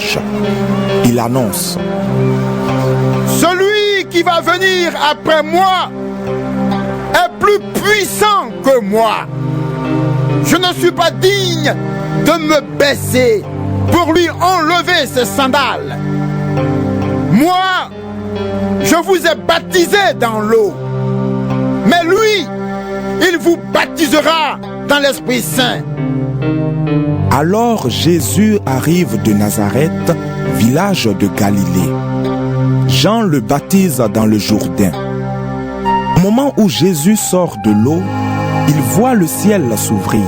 sauvage. Il annonce: celui qui va venir après moi est plus puissant que moi. Je ne suis pas digne de me baisser pour lui enlever ses sandales. Moi, je vous ai baptisé dans l'eau, mais lui, il vous baptisera dans l'Esprit Saint. Alors Jésus arrive de Nazareth, village de Galilée. Jean le baptise dans le Jourdain. Au moment où Jésus sort de l'eau, il voit le ciel s'ouvrir.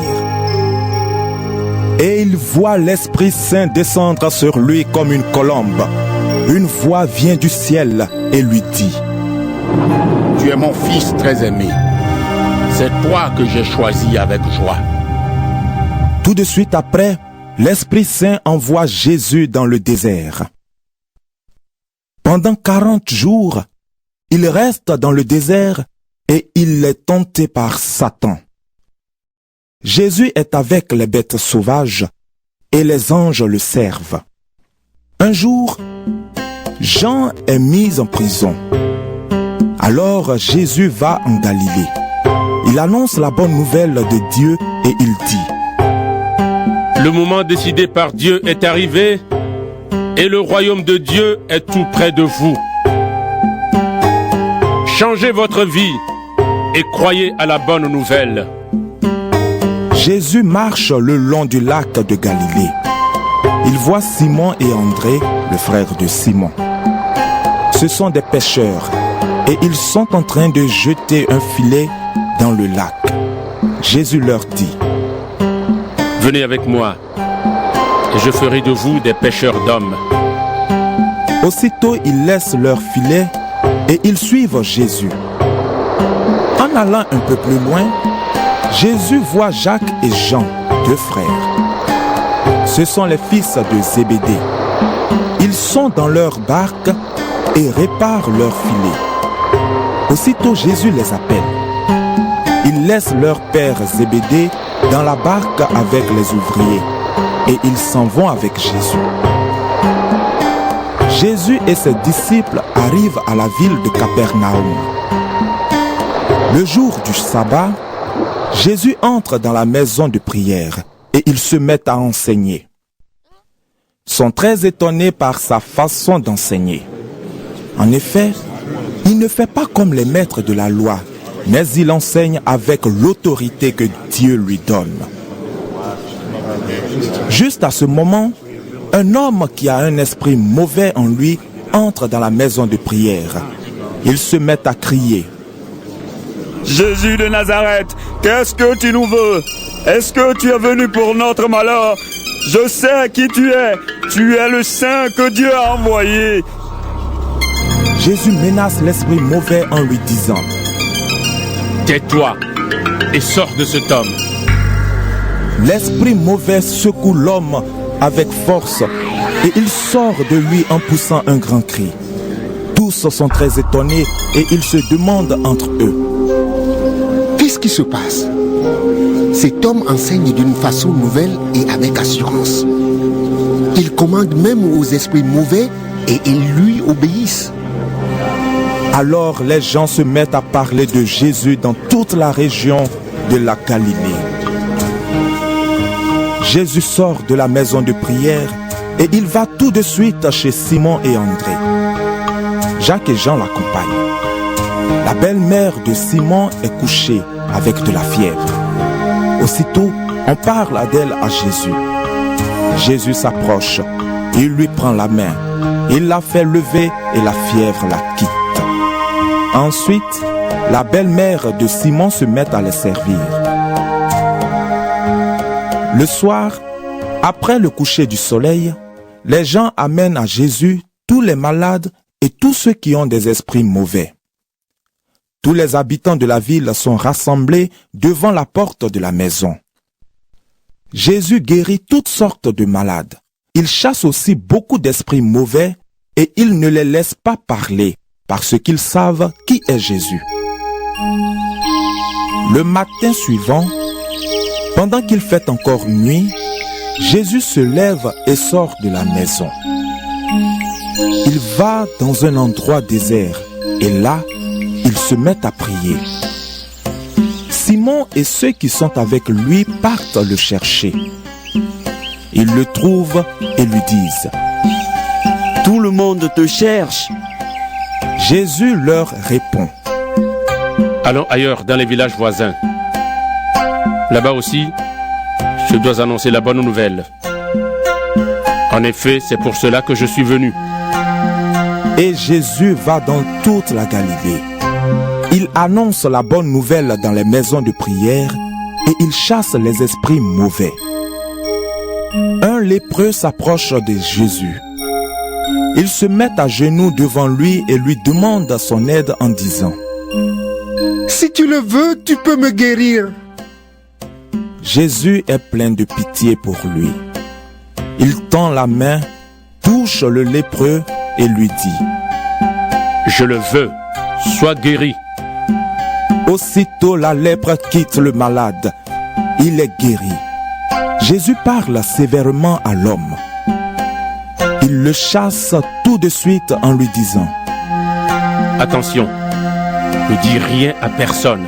Et il voit l'Esprit Saint descendre sur lui comme une colombe. Une voix vient du ciel et lui dit: Tu es mon fils très aimé. C'est toi que j'ai choisi avec joie. Tout de suite après, l'Esprit Saint envoie Jésus dans le désert. Pendant 40 jours, il reste dans le désert et il est tenté par Satan. Jésus est avec les bêtes sauvages et les anges le servent. Un jour, Jean est mis en prison. Alors Jésus va en Galilée. Il annonce la bonne nouvelle de Dieu et il dit: Le moment décidé par Dieu est arrivé et le royaume de Dieu est tout près de vous. Changez votre vie et croyez à la bonne nouvelle. Jésus marche le long du lac de Galilée. Il voit Simon et André, le frère de Simon. Ce sont des pêcheurs et ils sont en train de jeter un filet dans le lac. Jésus leur dit: Venez avec moi et je ferai de vous des pêcheurs d'hommes. Aussitôt, ils laissent leur filet et ils suivent Jésus. En allant un peu plus loin, Jésus voit Jacques et Jean, deux frères. Ce sont les fils de Zébédée. Ils sont dans leur barque et réparent leur filet. Aussitôt, Jésus les appelle. Ils laissent leur père Zébédée dans la barque avec les ouvriers et ils s'en vont avec Jésus. Jésus et ses disciples arrivent à la ville de Capernaum. Le jour du sabbat, Jésus entre dans la maison de prière et ils se mettent à enseigner. Ils sont très étonnés par sa façon d'enseigner. En effet, il ne fait pas comme les maîtres de la loi, mais il enseigne avec l'autorité que Dieu lui donne. Juste à ce moment, un homme qui a un esprit mauvais en lui entre dans la maison de prière. Il se met à crier: Jésus de Nazareth, qu'est-ce que tu nous veux? Est-ce que tu es venu pour notre malheur? Je sais qui tu es le Saint que Dieu a envoyé. Jésus menace l'esprit mauvais en lui disant: Tais-toi et sors de cet homme. L'esprit mauvais secoue l'homme avec force et il sort de lui en poussant un grand cri. Tous sont très étonnés et ils se demandent entre eux: Qu'est-ce qui se passe? Cet homme enseigne d'une façon nouvelle et avec assurance. Il commande même aux esprits mauvais et ils lui obéissent. Alors les gens se mettent à parler de Jésus dans toute la région de la Galilée. Jésus sort de la maison de prière et il va tout de suite chez Simon et André. Jacques et Jean l'accompagnent. La belle-mère de Simon est couchée avec de la fièvre. Aussitôt, on parle d'elle à Jésus. Jésus s'approche, il lui prend la main, il la fait lever et la fièvre la quitte. Ensuite, la belle-mère de Simon se met à les servir. Le soir, après le coucher du soleil, les gens amènent à Jésus tous les malades et tous ceux qui ont des esprits mauvais. Tous les habitants de la ville sont rassemblés devant la porte de la maison. Jésus guérit toutes sortes de malades. Il chasse aussi beaucoup d'esprits mauvais et il ne les laisse pas parler parce qu'ils savent qui est Jésus. Le matin suivant, pendant qu'il fait encore nuit, Jésus se lève et sort de la maison. Il va dans un endroit désert et là, il se met à prier. Simon et ceux qui sont avec lui partent le chercher. Ils le trouvent et lui disent: Tout le monde te cherche. Jésus leur répond: Allons ailleurs dans les villages voisins. Là-bas aussi, je dois annoncer la bonne nouvelle. En effet, c'est pour cela que je suis venu. Et Jésus va dans toute la Galilée. Il annonce la bonne nouvelle dans les maisons de prière et il chasse les esprits mauvais. Un lépreux s'approche de Jésus. Il se met à genoux devant lui et lui demande son aide en disant: Si tu le veux, tu peux me guérir. Jésus est plein de pitié pour lui. Il tend la main, touche le lépreux et lui dit: Je le veux, sois guéri. Aussitôt la lèpre quitte le malade. Il est guéri. Jésus parle sévèrement à l'homme. Il le chasse tout de suite en lui disant: Attention, ne dis rien à personne,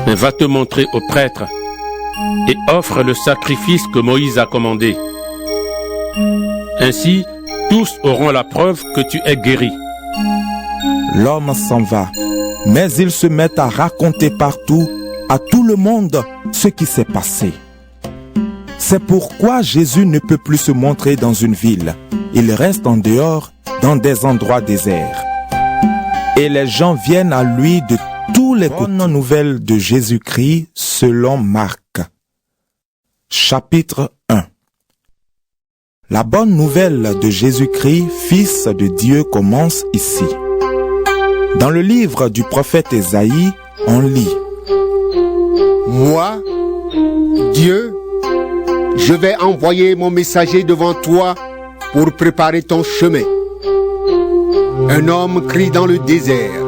mais va te montrer au prêtre et offre le sacrifice que Moïse a commandé. Ainsi, tous auront la preuve que tu es guéri. L'homme s'en va, mais il se met à raconter partout, à tout le monde, ce qui s'est passé. C'est pourquoi Jésus ne peut plus se montrer dans une ville. Il reste en dehors, dans des endroits déserts. Et les gens viennent à lui de tous les bonnes nouvelles de Jésus-Christ selon Marc. Chapitre 1. La bonne nouvelle de Jésus-Christ, Fils de Dieu, commence ici. Dans le livre du prophète Ésaïe, on lit: Moi, Dieu, je vais envoyer mon messager devant toi pour préparer ton chemin. Un homme crie dans le désert: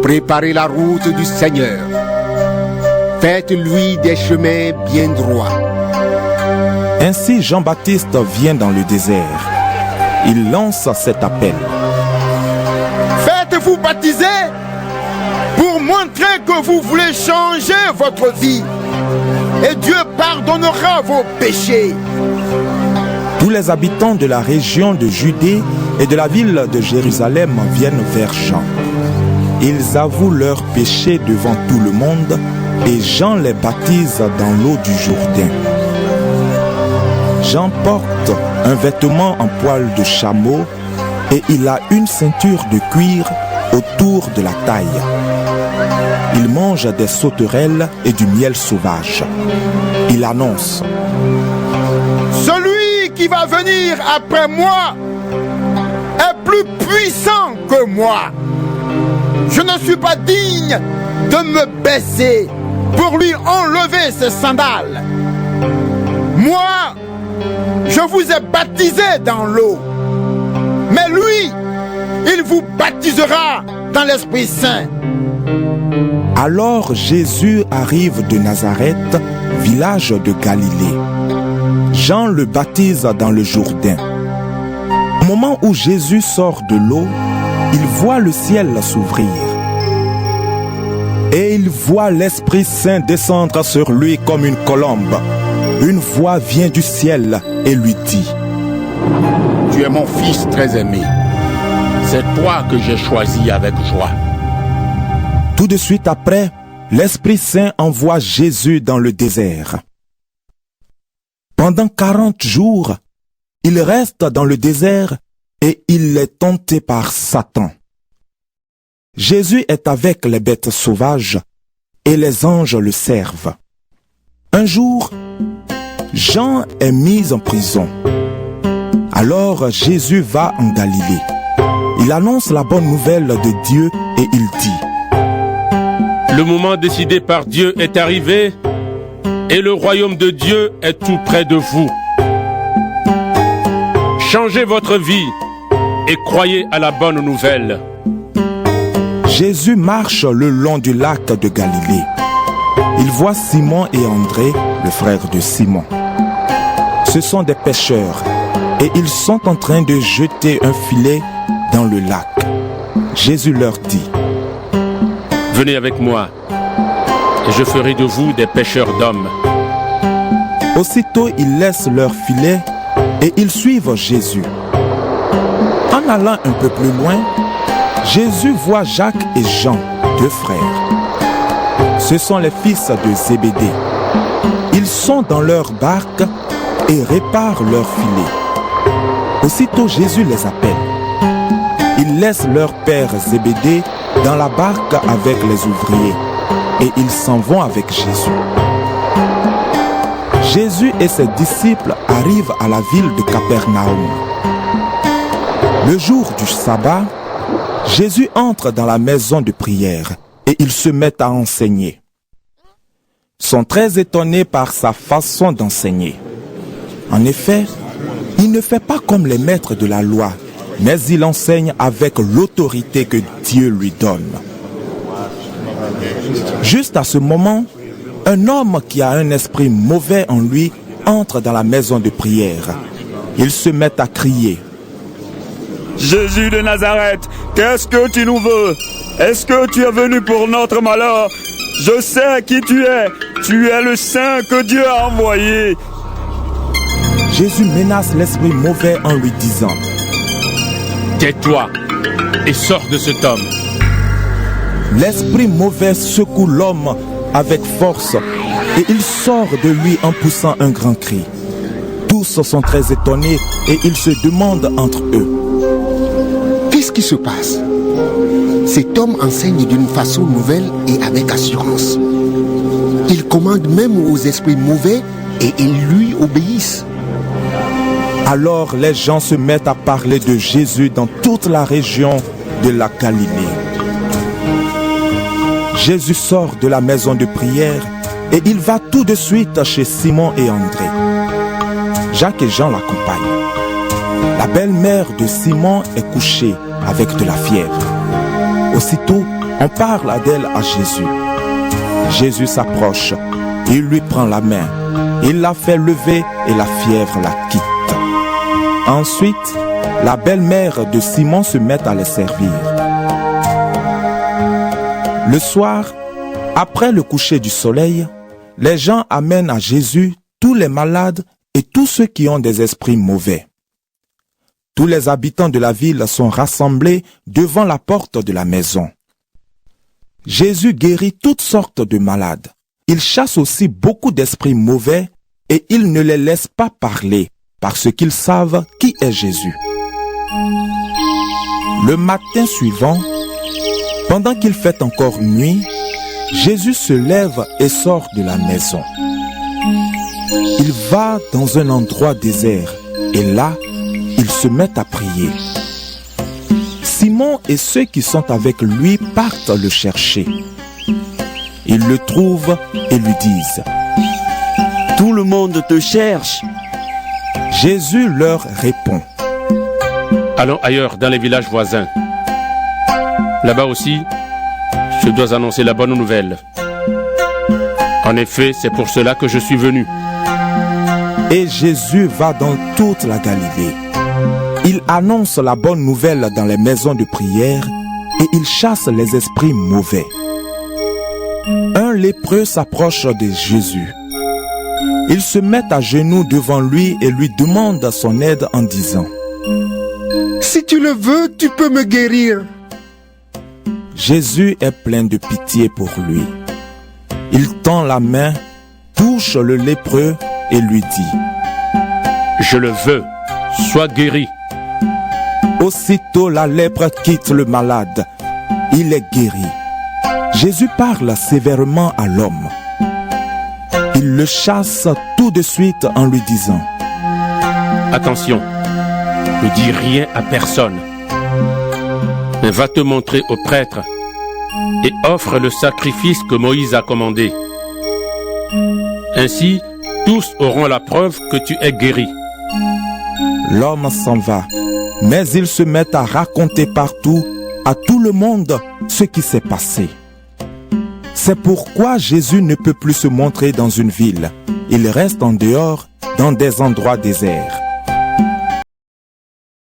Préparez la route du Seigneur. Faites-lui des chemins bien droits. Ainsi Jean-Baptiste vient dans le désert. Il lance cet appel: Faites-vous baptiser pour montrer que vous voulez changer votre vie. Et Dieu pardonnera vos péchés. Tous les habitants de la région de Judée et de la ville de Jérusalem viennent vers Jean. Ils avouent leurs péchés devant tout le monde et Jean les baptise dans l'eau du Jourdain. Jean porte un vêtement en poil de chameau et il a une ceinture de cuir autour de la taille. Il mange des sauterelles et du miel sauvage. Il annonce: Celui qui va venir après moi est plus puissant que moi. Je ne suis pas digne de me baisser pour lui enlever ses sandales. Moi, je vous ai baptisé dans l'eau. Mais lui, il vous baptisera dans l'Esprit Saint. Alors Jésus arrive de Nazareth, village de Galilée. Jean le baptise dans le Jourdain. Au moment où Jésus sort de l'eau, il voit le ciel s'ouvrir. Et il voit l'Esprit Saint descendre sur lui comme une colombe. Une voix vient du ciel et lui dit: Tu es mon fils très aimé. C'est toi que j'ai choisi avec joie. Tout de suite après, l'Esprit Saint envoie Jésus dans le désert. Pendant 40 jours, il reste dans le désert et il est tenté par Satan. Jésus est avec les bêtes sauvages et les anges le servent. Un jour, Jean est mis en prison. Alors Jésus va en Galilée. Il annonce la bonne nouvelle de Dieu et il dit: Le moment décidé par Dieu est arrivé et le royaume de Dieu est tout près de vous. Changez votre vie et croyez à la bonne nouvelle. Jésus marche le long du lac de Galilée. il voit Simon et André, le frère de Simon. Ce sont des pêcheurs et ils sont en train de jeter un filet dans le lac. Jésus leur dit: Venez avec moi, et je ferai de vous des pêcheurs d'hommes. Aussitôt, ils laissent leur filet et ils suivent Jésus. En allant un peu plus loin, Jésus voit Jacques et Jean, deux frères. Ce sont les fils de Zébédée. Ils sont dans leur barque et réparent leur filet. Aussitôt, Jésus les appelle. Ils laissent leur père Zébédée dans la barque avec les ouvriers et ils s'en vont avec Jésus. Jésus et ses disciples arrivent à la ville de Capernaum. Le jour du sabbat, Jésus entre dans la maison de prière et il se met à enseigner. Ils sont très étonnés par sa façon d'enseigner. En effet, il ne fait pas comme les maîtres de la loi, mais il enseigne avec l'autorité que Dieu lui donne. Juste à ce moment, un homme qui a un esprit mauvais en lui entre dans la maison de prière. Il se met à crier: Jésus de Nazareth, qu'est-ce que tu nous veux? Est-ce que tu es venu pour notre malheur? Je sais qui tu es le Saint que Dieu a envoyé. Jésus menace l'esprit mauvais en lui disant: Tais-toi et sors de cet homme. L'esprit mauvais secoue l'homme avec force et il sort de lui en poussant un grand cri. Tous sont très étonnés et ils se demandent entre eux: Qu'est-ce qui se passe? Cet homme enseigne d'une façon nouvelle et avec assurance. Il commande même aux esprits mauvais et ils lui obéissent. Alors les gens se mettent à parler de Jésus dans toute la région de la Galilée. Jésus sort de la maison de prière et il va tout de suite chez Simon et André. Jacques et Jean l'accompagnent. La belle-mère de Simon est couchée avec de la fièvre. Aussitôt, on parle d'elle à Jésus. Jésus s'approche, il lui prend la main, il la fait lever et la fièvre la quitte. Ensuite, la belle-mère de Simon se met à les servir. Le soir, après le coucher du soleil, les gens amènent à Jésus tous les malades et tous ceux qui ont des esprits mauvais. Tous les habitants de la ville sont rassemblés devant la porte de la maison. Jésus guérit toutes sortes de malades. Il chasse aussi beaucoup d'esprits mauvais et il ne les laisse pas parler parce qu'ils savent qui est Jésus. Le matin suivant, pendant qu'il fait encore nuit, Jésus se lève et sort de la maison. Il va dans un endroit désert et là, il se met à prier. Simon et ceux qui sont avec lui partent le chercher. Ils le trouvent et lui disent: Tout le monde te cherche. Jésus leur répond: Allons ailleurs dans les villages voisins. Là-bas aussi, je dois annoncer la bonne nouvelle. En effet, c'est pour cela que je suis venu. Et Jésus va dans toute la Galilée. Il annonce la bonne nouvelle dans les maisons de prière et il chasse les esprits mauvais. Un lépreux s'approche de Jésus. Il se met à genoux devant lui et lui demande son aide en disant: Si tu le veux, tu peux me guérir. Jésus est plein de pitié pour lui. Il tend la main, touche le lépreux et lui dit: Je le veux, sois guéri. Aussitôt la lèpre quitte le malade. Il est guéri. Jésus parle sévèrement à l'homme. Il le chasse tout de suite en lui disant: Attention, ne dis rien à personne. Mais va te montrer au prêtre et offre le sacrifice que Moïse a commandé. Ainsi, tous auront la preuve que tu es guéri. L'homme s'en va, mais il se met à raconter partout à tout le monde ce qui s'est passé. C'est pourquoi Jésus ne peut plus se montrer dans une ville. Il reste en dehors, dans des endroits déserts.